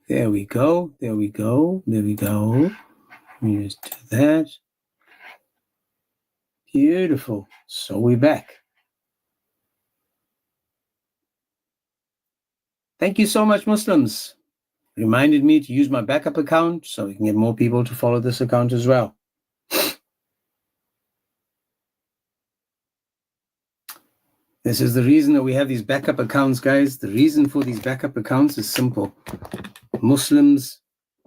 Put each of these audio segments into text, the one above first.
There we go. There we go. There we go. Let me just do that. Beautiful. So we're back. Thank you so much, Muslims. Reminded me to use my backup account so we can get more people to follow this account as well. This is the reason that we have these backup accounts, guys. The reason for these backup accounts is simple. Muslims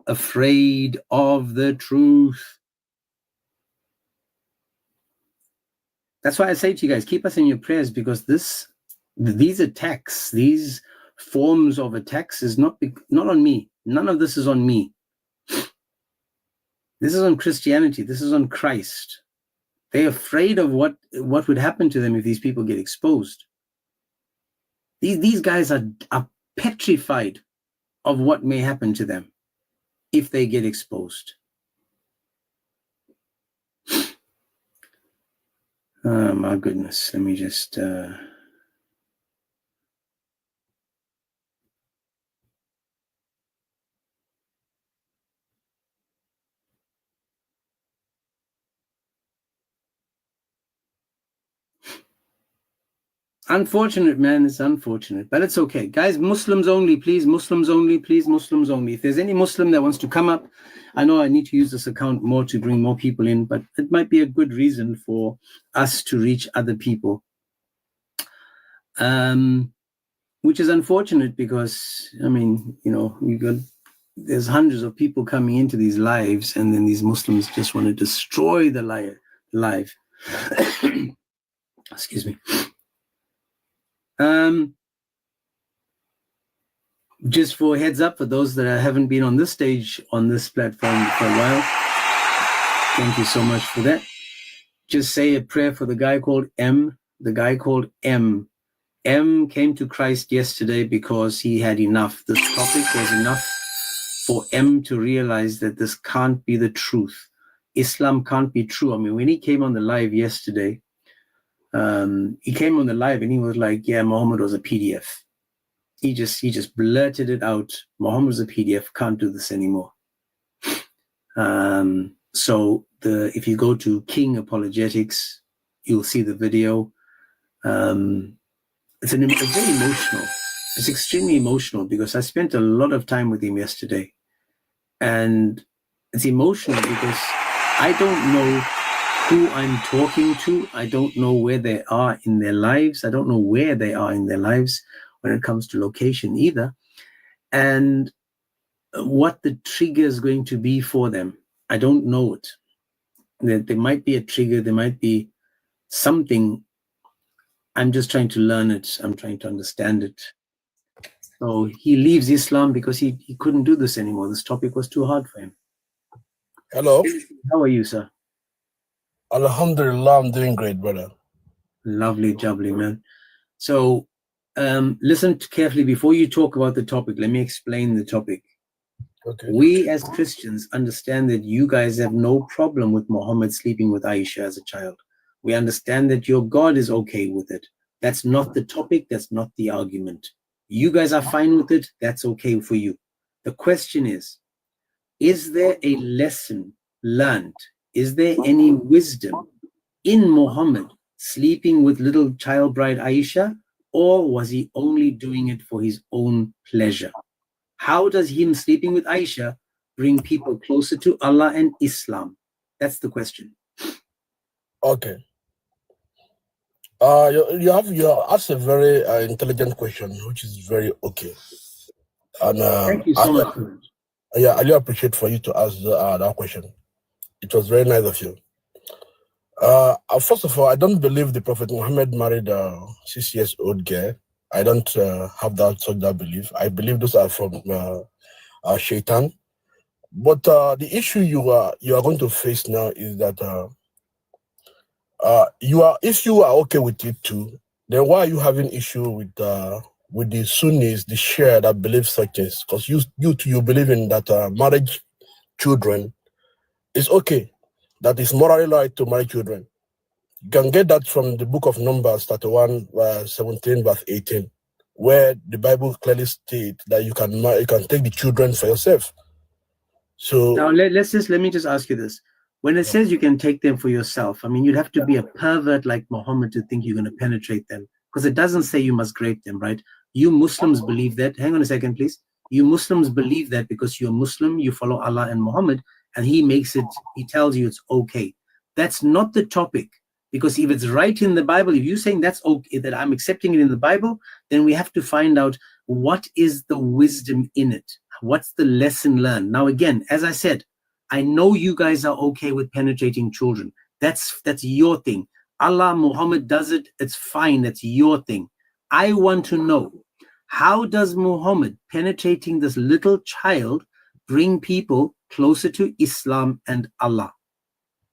afraid of the truth. That's why I say to you guys, keep us in your prayers, because these attacks, these forms of attacks is not on me. None of this is on me. This is on Christianity. This is on Christ. They're afraid of what would happen to them if these people get exposed. These guys are petrified of what may happen to them if they get exposed. Oh my goodness. Let me just... Unfortunate, man. It's unfortunate, but it's okay. Guys, Muslims only, please. Muslims only, please. Muslims only. If there's any Muslim that wants to come up, I know I need to use this account more to bring more people in, but it might be a good reason for us to reach other people. Which is unfortunate because, I mean, you know, there's hundreds of people coming into these lives, and then these Muslims just want to destroy the live. Excuse me. Just for a heads up for those that haven't been on this stage, on this platform for a while, thank you so much for that. Just say a prayer for the guy called M. The guy called M. M came to Christ yesterday because he had enough. This topic was enough for M to realize that this can't be the truth. Islam can't be true. I mean, when he came on the live yesterday, he came on the live and he was like, yeah, Muhammad was a PDF. He just blurted it out. Muhammad was a PDF, can't do this anymore. So if you go to King Apologetics, you'll see the video. It's very emotional. It's extremely emotional because I spent a lot of time with him yesterday. And it's emotional because I don't know who I'm talking to. I don't know where they are in their lives. I don't know where they are in their lives when it comes to location either. And what the trigger is going to be for them, I don't know it. There might be a trigger. There might be something. I'm just trying to learn it. I'm trying to understand it. So he leaves Islam because he couldn't do this anymore. This topic was too hard for him. Hello. How are you, sir? Alhamdulillah, I'm doing great, brother. Lovely, jubbly, man. So listen carefully before you talk about the topic. Let me explain the topic. Okay. We as Christians understand that you guys have no problem with Muhammad sleeping with Aisha as a child. We understand that your God is okay with it. That's not the topic. That's not the argument. You guys are fine with it. That's okay for you. The question is there a lesson learned? Is there any wisdom in Muhammad sleeping with little child bride Aisha, or was he only doing it for his own pleasure? How does him sleeping with Aisha bring people closer to Allah and Islam? That's the question. Okay. You asked a very intelligent question, which is very okay. And thank you so much. Yeah, I really appreciate for you to ask that question. It was very nice of you. First of all, I don't believe the Prophet Muhammad married a 6 years old girl. I don't have that belief. I believe those are from Shaitan. But the issue you are going to face now is that if you are okay with it too, then why are you having issue with the Sunnis, the Shia that believe such things? Because you believe in that marriage children is okay, that is morally right to marry children. You can get that from the book of Numbers, 31, 17, verse 18. where the Bible clearly states that you can take the children for yourself. So now let me just ask you this. When it says you can take them for yourself, I mean, you'd have to be a pervert like Muhammad to think you're going to penetrate them, because it doesn't say you must grape them, right? You Muslims believe that. Hang on a second, please. You Muslims believe that because you're Muslim, you follow Allah and Muhammad, and he tells you it's okay. That's not the topic, because if it's right in the Bible, if you're saying that's okay, that I'm accepting it in the Bible, then we have to find out what is the wisdom in it. What's the lesson learned? Now, again, as I said, I know you guys are okay with penetrating children. That's your thing. Allah, Muhammad does it. It's fine. That's your thing. I want to know, how does Muhammad penetrating this little child bring people closer to Islam and Allah?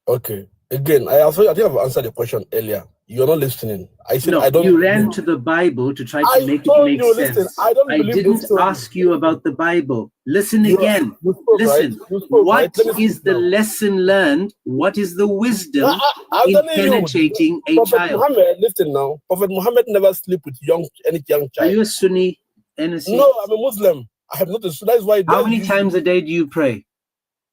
Okay. Again, I think I've answered the question earlier. You're not listening. I said no, I don't. You ran to the Bible to try to make it make sense. Listen, I didn't ask you about the Bible. Listen again. Listen. What is the lesson learned? What is the wisdom in penetrating a child? Muhammad, listen now. Prophet Muhammad never sleep with any young child. Are you a Sunni? NSC? No, I'm a Muslim. I have not. That's why. How many times a day do you pray?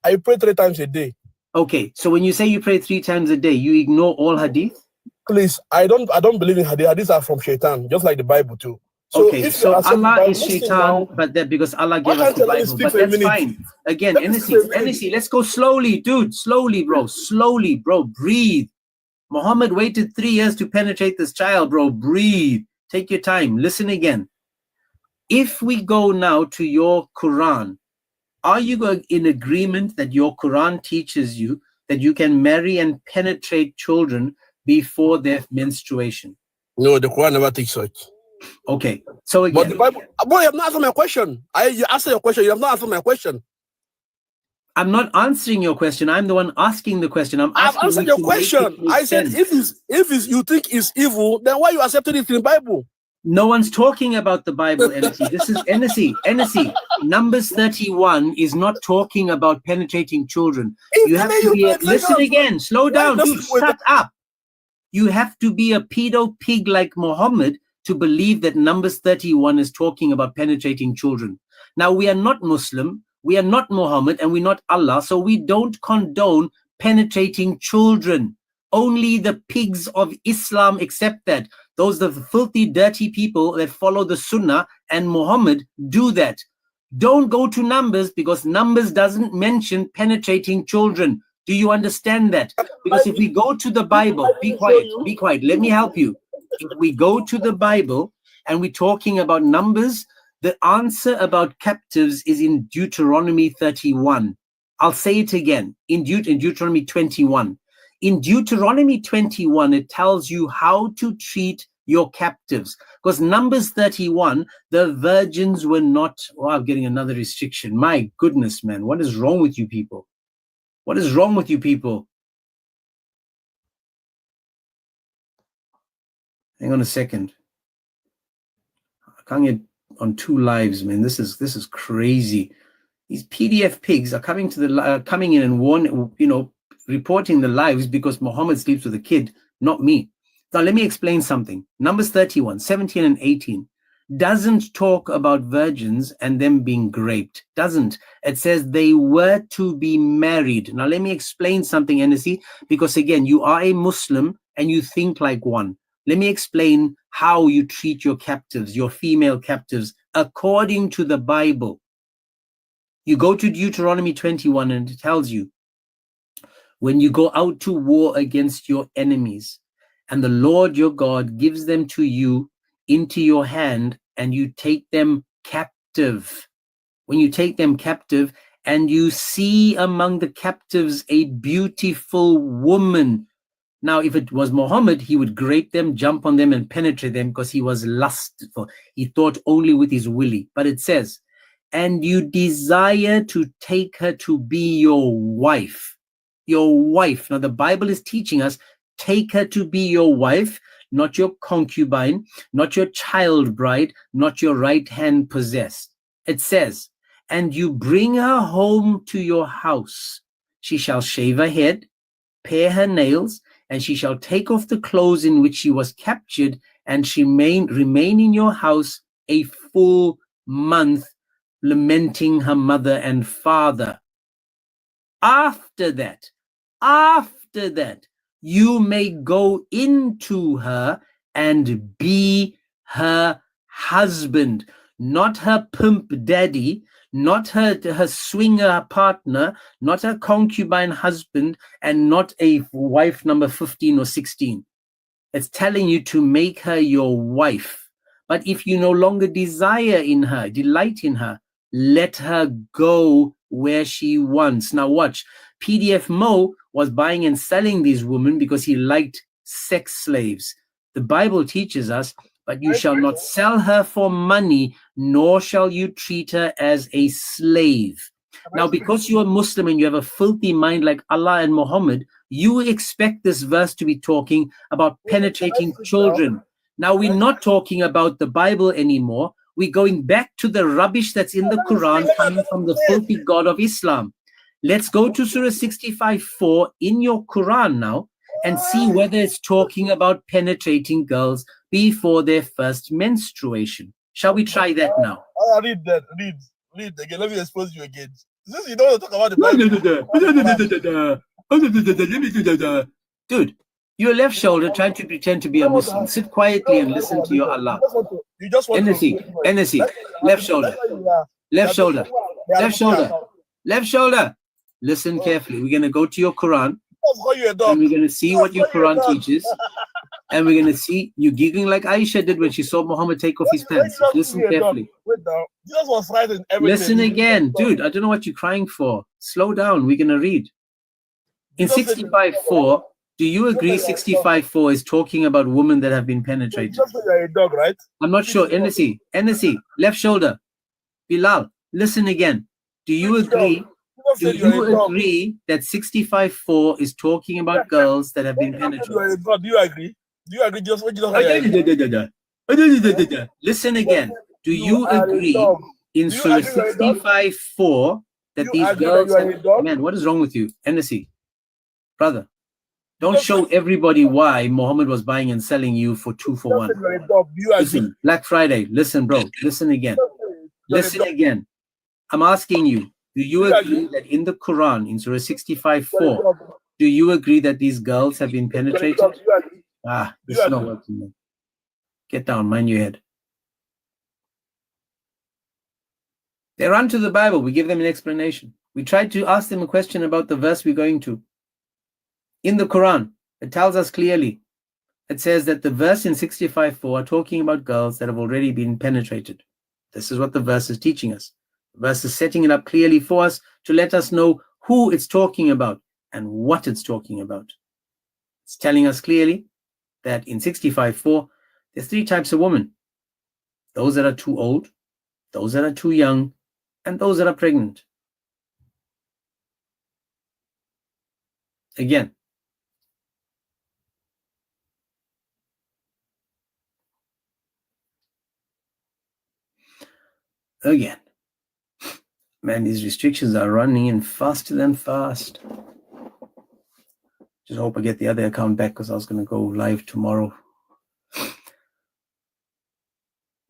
I pray 3 times a day. Okay, so when you say you pray 3 times a day, you ignore all hadith? Please, I don't believe in hadith. Hadiths are from shaitan, just like the Bible too. So okay, so Allah is shaitan, but that because Allah gave us the Bible, but that's fine. Again, NSC, let's go slowly, dude. Slowly, bro. Breathe. Muhammad waited 3 years to penetrate this child, bro. Breathe. Take your time. Listen again. If we go now to your Quran, are you in agreement that your Quran teaches you that you can marry and penetrate children before their menstruation? No, the Quran never teaches such. Okay, so again, but the Bible, boy, you have not answered my question. You answered your question. You have not answered my question. I'm not answering your question. I'm the one asking the question. I've answered your question. I said, if you think it's evil, then why you accepted it in the Bible? No one's talking about the Bible, NSC. This is NSC. Numbers 31 is not talking about penetrating children. You have to be listen again. Slow down. Shut up. You have to be a pedo pig like Muhammad to believe that Numbers 31 is talking about penetrating children. Now, we are not Muslim, we are not Muhammad, and we're not Allah, so we don't condone penetrating children. Only the pigs of Islam accept that. Those are the filthy, dirty people that follow the Sunnah and Muhammad do that. Don't go to Numbers, because Numbers doesn't mention penetrating children. Do you understand that? Because if we go to the Bible, be quiet, let me help you. If we go to the Bible and we're talking about numbers, the answer about captives is in Deuteronomy 31. I'll say it again, in Deuteronomy 21. In Deuteronomy 21, it tells you how to treat your captives. Because Numbers 31, the virgins were not... Oh, I'm getting another restriction. My goodness, man. What is wrong with you people? What is wrong with you people? Hang on a second. I can't get on 2 lives, man. This is crazy. These PDF pigs are coming in and reporting the lives because Muhammad sleeps with a kid, not me. Now let me explain something. Numbers 31, 17 and 18 doesn't talk about virgins and them being raped. Doesn't. It says they were to be married. Now let me explain something, NSC, because again, you are a Muslim and you think like one. Let me explain how you treat your captives, your female captives, according to the Bible. You go to Deuteronomy 21 and it tells you, when you go out to war against your enemies, and the Lord your God gives them to you into your hand, and you take them captive. When you take them captive, and you see among the captives a beautiful woman. Now, if it was Muhammad, he would grape them, jump on them, and penetrate them because he was lustful. He thought only with his willy. But it says, and you desire to take her to be your wife. Your wife. Now, the Bible is teaching us, take her to be your wife, not your concubine, not your child bride, not your right hand possessed. It says, and you bring her home to your house. She shall shave her head, pare her nails, and she shall take off the clothes in which she was captured, and she remain in your house a full month lamenting her mother and father. After that, you may go into her and be her husband, not her pimp daddy, not her swinger partner, not her concubine husband, and not a wife number 15 or 16. It's telling you to make her your wife. But if you no longer desire in her, delight in her, let her go where she wants. Now watch, PDF Mo was buying and selling these women because he liked sex slaves. The Bible teaches us, but you shall not sell her for money, nor shall you treat her as a slave. Now, because you're a Muslim and you have a filthy mind like Allah and Muhammad, you expect this verse to be talking about penetrating children. Now, we're not talking about the Bible anymore. We're going back to the rubbish that's in the Quran coming from the filthy God of Islam. Let's go to Surah 65:4 in your Quran now and see whether it's talking about penetrating girls before their first menstruation. Shall we try that now? I read that. Read again. Let me expose you again. Since you don't want to talk about the Bible. Dude, your left shoulder trying to pretend to be a Muslim. Sit quietly and listen to your Allah. You just want NSC, left shoulder, left shoulder, left shoulder, left shoulder. Listen carefully. We're going to go to your Quran and we're going to see what your Quran teaches. And we're going to see you giggling like Aisha did when she saw Muhammad take off his pants. Listen carefully. Listen again. Dude, I don't know what you're crying for. Slow down. We're going to read. In 65:4, do you agree 65:4 is talking about women that have been penetrated? You're a dog, right? I'm not sure. NSC, left shoulder. Bilal, listen again. Do you agree? Do you agree that 65:4 is talking about girls that have been penetrated? Do you agree? Do you agree? Just what you don't Listen again. Do you agree in Surah 65:4 that these girls have... Man, what is wrong with you? NSC, brother, don't show everybody why Muhammad was buying and selling you for 2 for 1. Listen, Black Friday. Listen, bro. Listen again. Listen again. I'm asking you, do you agree that in the Quran, in Surah 65:4, do you agree that these girls have been penetrated? Ah, this is not working, man. Get down, mind your head. They run to the Bible. We give them an explanation. We tried to ask them a question about the verse we're going to. In the Quran, it tells us clearly. It says that the verse in 65:4 are talking about girls that have already been penetrated. This is what the verse is teaching us. The verse is setting it up clearly for us to let us know who it's talking about and what it's talking about. It's telling us clearly that in 65:4, there's 3 types of women. Those that are too old, those that are too young, and those that are pregnant. Again, man, these restrictions are running in faster than fast. Just hope I get the other account back because I was going to go live tomorrow. The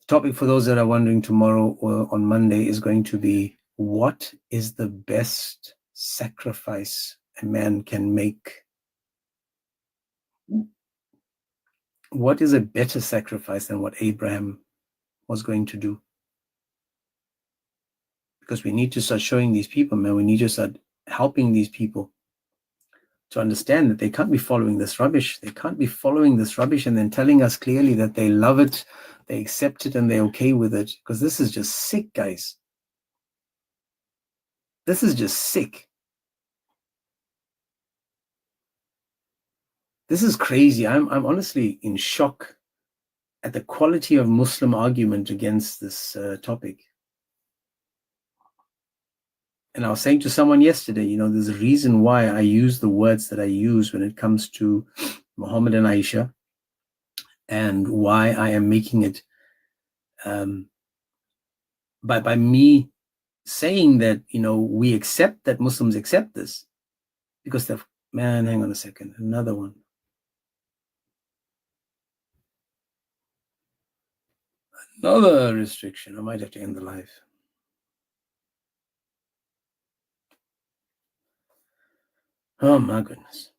topic for those that are wondering tomorrow or on Monday is going to be, what is the best sacrifice a man can make? What is a better sacrifice than what Abraham was going to do? Because we need to start showing these people, man, we need to start helping these people to understand that they can't be following this rubbish. They can't be following this rubbish and then telling us clearly that they love it, they accept it, and they're okay with it. Because this is just sick, guys. This is just sick. This is crazy. I'm honestly in shock at the quality of Muslim argument against this topic. And I was saying to someone yesterday, you know, there's a reason why I use the words that I use when it comes to Muhammad and Aisha, and why I am making it by me saying that, you know, we accept that Muslims accept this because they've... Man, hang on a second. Another one. Another restriction. I might have to end the live. Oh my goodness.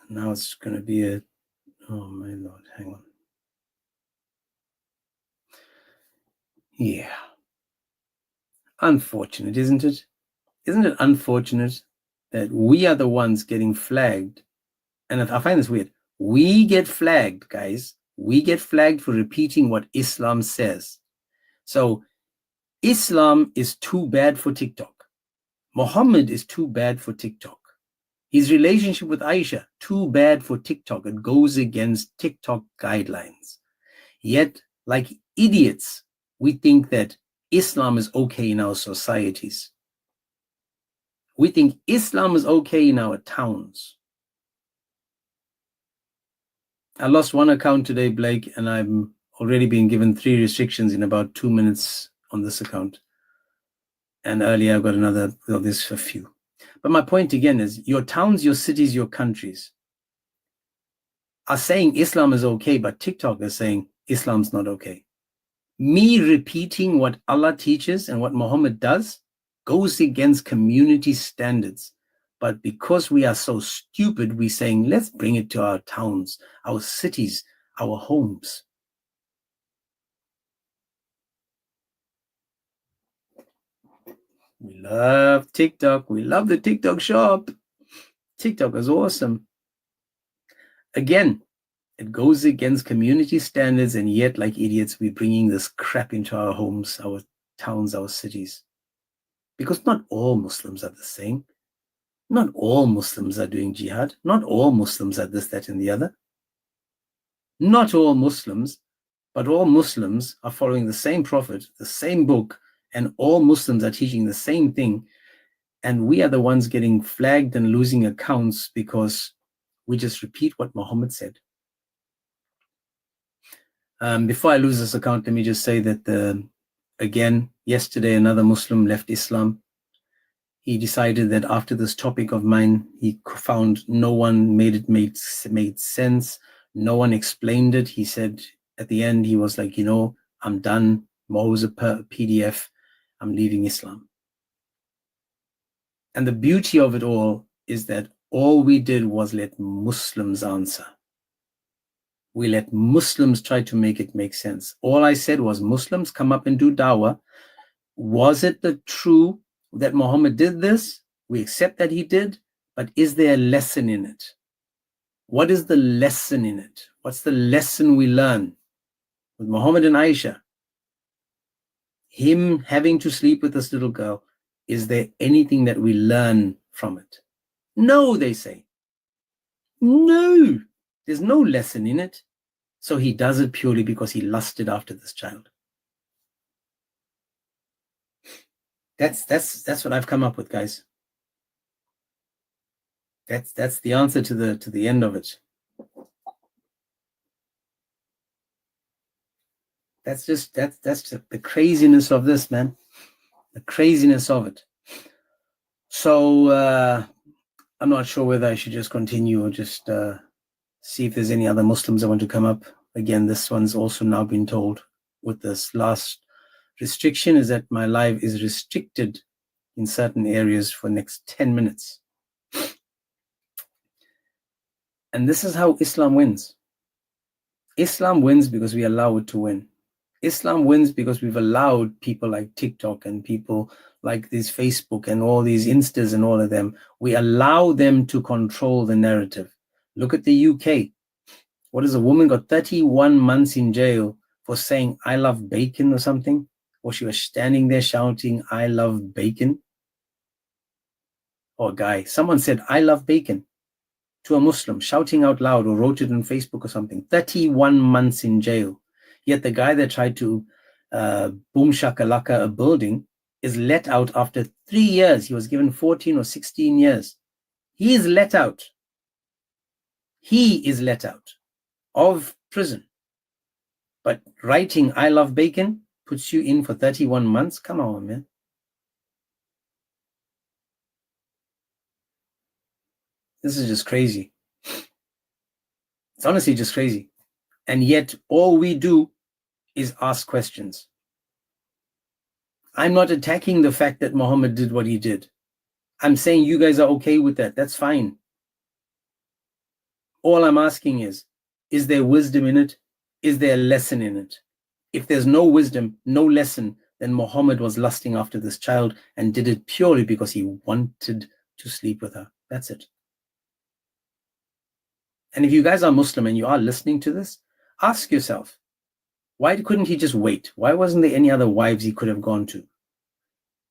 Now it's going to be a, oh my Lord, hang on. Yeah. Unfortunate, isn't it? Isn't it unfortunate that we are the ones getting flagged? And I find this weird. We get flagged, guys. We get flagged for repeating what Islam says. So Islam is too bad for TikTok. Muhammad is too bad for TikTok. His relationship with Aisha, too bad for TikTok. It goes against TikTok guidelines. Yet, like idiots, we think that Islam is okay in our societies. We think Islam is okay in our towns. I lost one account today, Blake, and I'm already being given 3 restrictions in about 2 minutes on this account. And earlier I got another, well, there's a few. But my point again is your towns, your cities, your countries are saying Islam is okay, but TikTok is saying Islam's not okay. Me repeating what Allah teaches and what Muhammad does goes against community standards. But because we are so stupid, we're saying, let's bring it to our towns, our cities, our homes. We love TikTok. We love the TikTok shop. TikTok is awesome. Again, it goes against community standards, and yet, like idiots, we're bringing this crap into our homes, our towns, our cities. Because not all Muslims are the same. Not all Muslims are doing jihad. Not all Muslims are this, that, and the other. Not all Muslims, but all Muslims are following the same prophet, the same book, and all Muslims are teaching the same thing. And we are the ones getting flagged and losing accounts because we just repeat what Muhammad said. Before I lose this account, let me just say that, again, yesterday another Muslim left Islam. He decided that after this topic of mine, he found no one made sense. No one explained it. He said at the end, he was like, I'm done. Mo's a PDF. I'm leaving Islam. And the beauty of it all is that all we did was let Muslims answer. We let Muslims try to make it make sense. All I said was, Muslims, come up and do dawah. Was it the true that Muhammad did this? We accept that he did, but is there a lesson in it? What is the lesson in it? What's the lesson we learn with Muhammad and Aisha? Him having to sleep with this little girl, is there anything that we learn from it? No, they say. No, there's no lesson in it. So he does it purely because he lusted after this child. That's what I've come up with, guys. That's the answer to the end of it. That's the craziness of this, man. The craziness of it. So I'm not sure whether I should just continue or just see if there's any other Muslims that want to come up. Again, this one's also now been told with this last restriction is that my live is restricted in certain areas for next 10 minutes. And this is how Islam wins. Islam wins because we allow it to win. Islam wins because we've allowed people like TikTok and people like this Facebook and all these Instas and all of them. We allow them to control the narrative. Look at the UK. What is a woman got 31 months in jail for saying, I love bacon or something? Or she was standing there shouting, I love bacon. Or a guy, someone said, I love bacon to a Muslim, shouting out loud, or wrote it on Facebook or something. 31 months in jail. Yet the guy that tried to boom shakalaka a building is let out after 3 years. He was given 14 or 16 years. He is let out. He is let out of prison. But writing I love bacon puts you in for 31 months. Come on, man. This is just crazy. It's honestly just crazy. And yet all we do is ask questions. I'm not attacking the fact that Muhammad did what he did. I'm saying you guys are okay with that. That's fine. All I'm asking is there wisdom in it? Is there a lesson in it? If there's no wisdom, no lesson, then Muhammad was lusting after this child and did it purely because he wanted to sleep with her. That's it. And if you guys are Muslim and you are listening to this, ask yourself, why couldn't he just wait? Why wasn't there any other wives he could have gone to?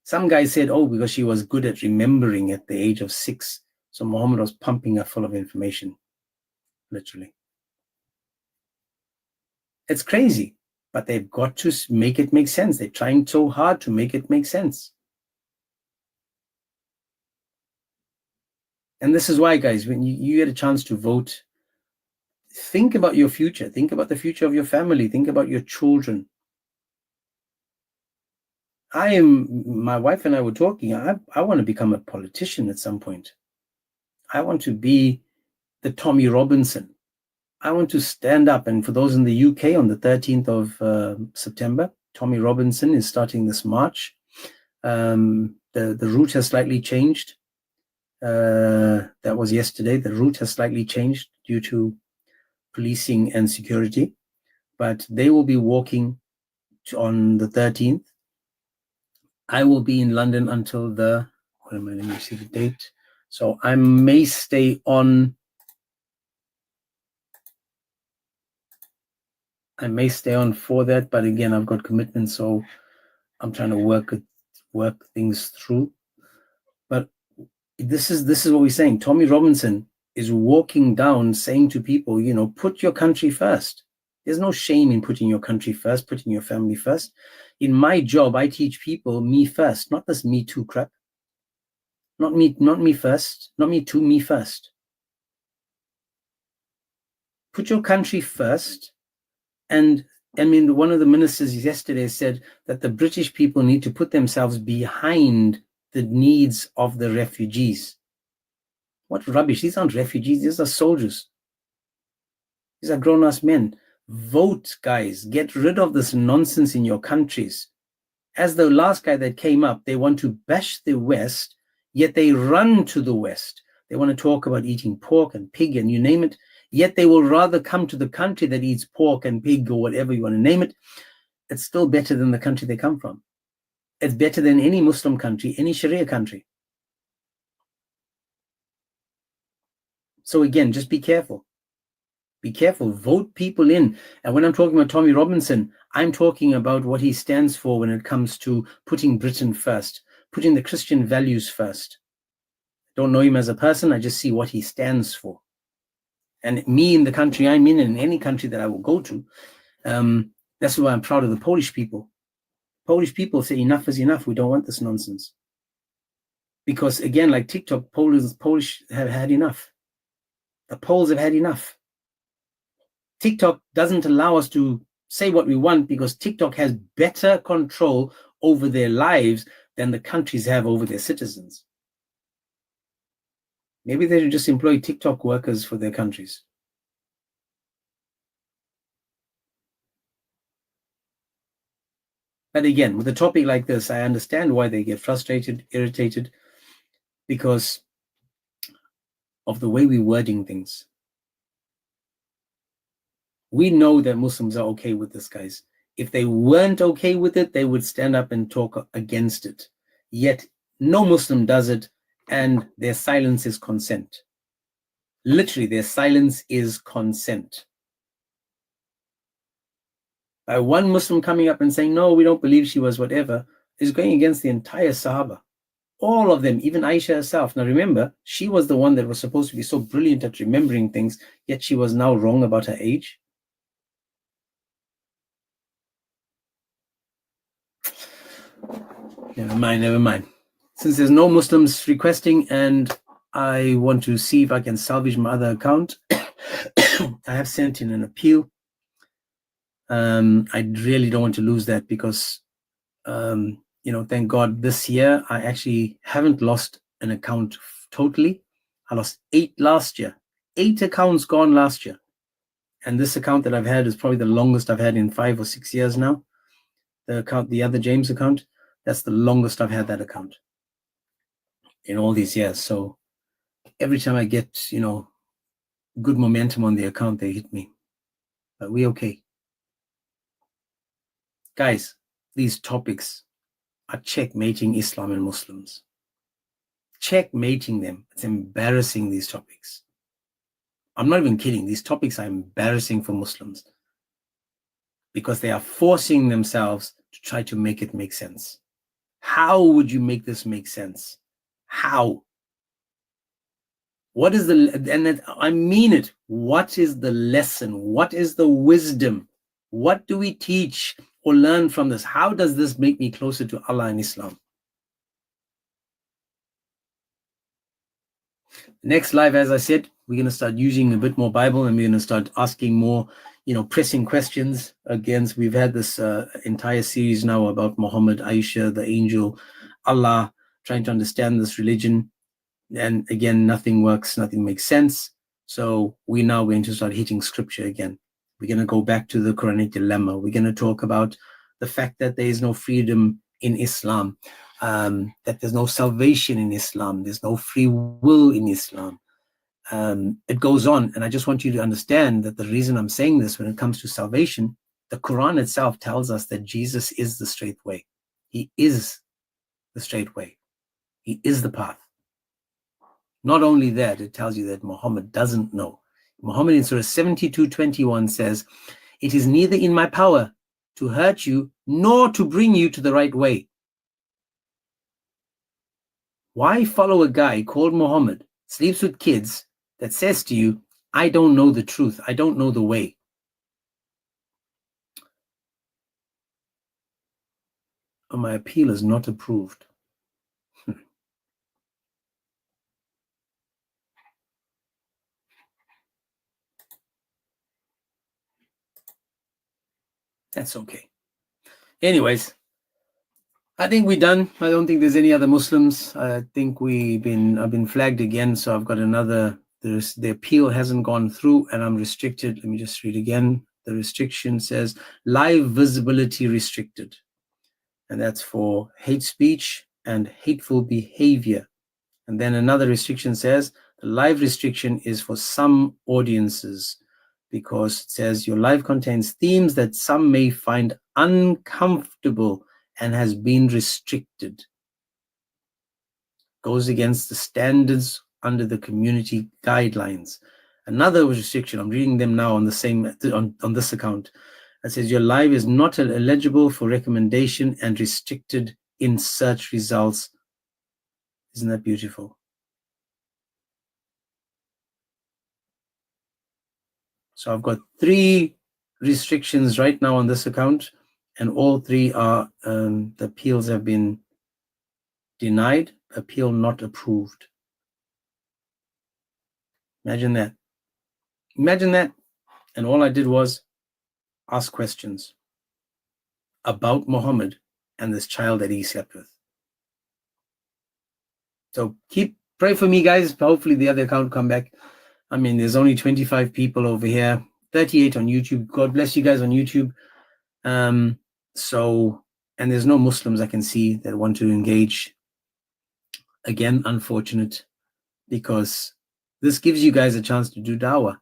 Some guy said, oh, because she was good at remembering at the age of 6. So Muhammad was pumping her full of information, literally. It's crazy, but they've got to make it make sense. They're trying so hard to make it make sense. And this is why, guys, when you get a chance to vote, think about your future. Think about the future of your family. Think about your children. My wife and I were talking, I want to become a politician at some point. I want to be the Tommy Robinson. I want to stand up, and for those in the UK, on the 13th of September, Tommy Robinson is starting this march. The route has slightly changed. That was yesterday. The route has slightly changed due to policing and security, but they will be walking on the 13th. I will be in London until let me see the date. So I may stay on. For that, but again, I've got commitments, so I'm trying to work things through. But this is what we're saying. Tommy Robinson is walking down saying to people, put your country first. There's no shame in putting your country first, putting your family first. In my job, I teach people me first, not this me too crap. Not me first, not me too, me first. Put your country first. And I mean, one of the ministers yesterday said that the British people need to put themselves behind the needs of the refugees. What rubbish. These aren't refugees. These are soldiers. These are grown-ass men. Vote, guys. Get rid of this nonsense in your countries. As the last guy that came up, they want to bash the West, yet they run to the West. They want to talk about eating pork and pig and you name it. Yet they will rather come to the country that eats pork and pig or whatever you want to name it. It's still better than the country they come from. It's better than any Muslim country, any Sharia country. So again, just be careful. Be careful. Vote people in. And when I'm talking about Tommy Robinson, I'm talking about what he stands for when it comes to putting Britain first, putting the Christian values first. Don't know him as a person. I just see what he stands for. And me in the country I'm in, and any country that I will go to, that's why I'm proud of the Polish people. Polish people say enough is enough. We don't want this nonsense. Because again, like TikTok, Polish have had enough. The Poles have had enough. TikTok doesn't allow us to say what we want because TikTok has better control over their lives than the countries have over their citizens. Maybe they should just employ TikTok workers for their countries. But again, with a topic like this, I understand why they get frustrated, irritated, because of the way we're wording things. We know that Muslims are okay with this, guys. If they weren't okay with it, they would stand up and talk against it. Yet no Muslim does it, and their silence is consent. Literally, their silence is consent. One Muslim coming up and saying, no, we don't believe she was whatever, is going against the entire Sahaba. All of them, even Aisha herself. Now remember, she was the one that was supposed to be so brilliant at remembering things, yet she was now wrong about her age. Never mind. Since there's no Muslims requesting and I want to see if I can salvage my other account, I have sent in an appeal. I really don't want to lose that because, thank God this year I actually haven't lost an account totally. I lost 8 last year. 8 accounts gone last year. And this account that I've had is probably the longest I've had in 5 or 6 years now. The account, the other James account, that's the longest I've had that account in all these years. So every time I get, you know, good momentum on the account, they hit me. But we okay. Guys, these topics are checkmating Islam and Muslims. Checkmating them. It's embarrassing, these topics. I'm not even kidding. These topics are embarrassing for Muslims because they are forcing themselves to try to make it make sense. How would you make this make sense? How? What is the, and I mean it, what is the lesson? What is the wisdom? What do we teach or learn from this? How does this make me closer to Allah and Islam? Next live, as I said, we're going to start using a bit more Bible, and we're going to start asking more, you know, pressing questions. Again, we've had this entire series now about Muhammad, Aisha, the angel, Allah, trying to understand this religion. And again, nothing works, nothing makes sense. So we're now going to start hitting scripture again. We're going to go back to the Quranic dilemma. We're going to talk about the fact that there is no freedom in Islam, that there's no salvation in Islam, there's no free will in Islam. It goes on, and I just want you to understand that the reason I'm saying this when it comes to salvation, the Quran itself tells us that Jesus is the straight way. He is the straight way. He is the path. Not only that, it tells you that Muhammad doesn't know. Muhammad in Surah 72:21 says, "It is neither in my power to hurt you nor to bring you to the right way." Why follow a guy called Muhammad, sleeps with kids, that says to you, I don't know the truth, I don't know the way? Oh, my appeal is not approved. That's okay. Anyways, I think we're done. I don't think there's any other Muslims. I think I've been flagged again, so I've got another. The appeal hasn't gone through, and I'm restricted. Let me just read again. The restriction says live visibility restricted, and that's for hate speech and hateful behavior. And then another restriction says the live restriction is for some audiences, because it says your live contains themes that some may find uncomfortable and has been restricted. Goes against the standards under the community guidelines. Another restriction, I'm reading them now on the same on this account. It says your live is not eligible for recommendation and restricted in search results. Isn't that beautiful? So I've got 3 restrictions right now on this account, and all 3 are the appeals have been denied, appeal not approved. Imagine that. Imagine that. And all I did was ask questions about Muhammad and this child that he slept with. So pray for me, guys. Hopefully the other account come back. I mean, there's only 25 people over here, 38 on YouTube. God bless you guys on YouTube. And there's no Muslims I can see that want to engage. Again, unfortunate, because this gives you guys a chance to do dawah.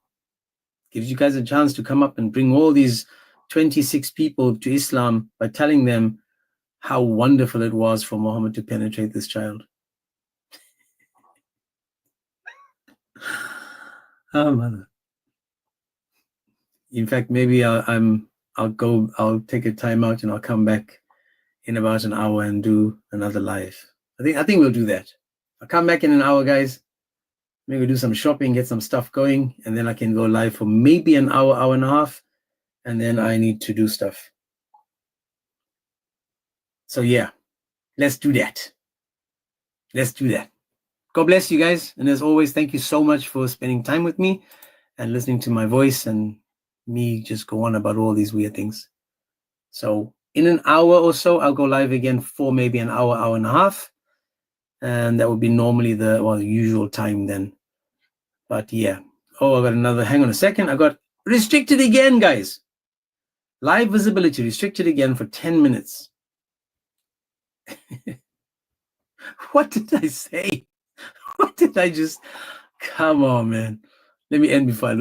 Gives you guys a chance to come up and bring all these 26 people to Islam by telling them how wonderful it was for Muhammad to penetrate this child. Oh, mother. In fact, maybe I'll take a time out and I'll come back in about an hour and do another live. I think we'll do that. I'll come back in an hour, guys. Maybe do some shopping, get some stuff going, and then I can go live for maybe an hour, hour and a half, and then I need to do stuff. So yeah, let's do that. Let's do that. God bless you guys. And as always, thank you so much for spending time with me and listening to my voice and me just go on about all these weird things. So in an hour or so, I'll go live again for maybe an hour, hour and a half. And that would be normally the usual time then. But yeah. Oh, I got another. Hang on a second. I got Restricted again, guys. Live visibility restricted again for 10 minutes. What did I say? What did I just... Come on, man. Let me end before I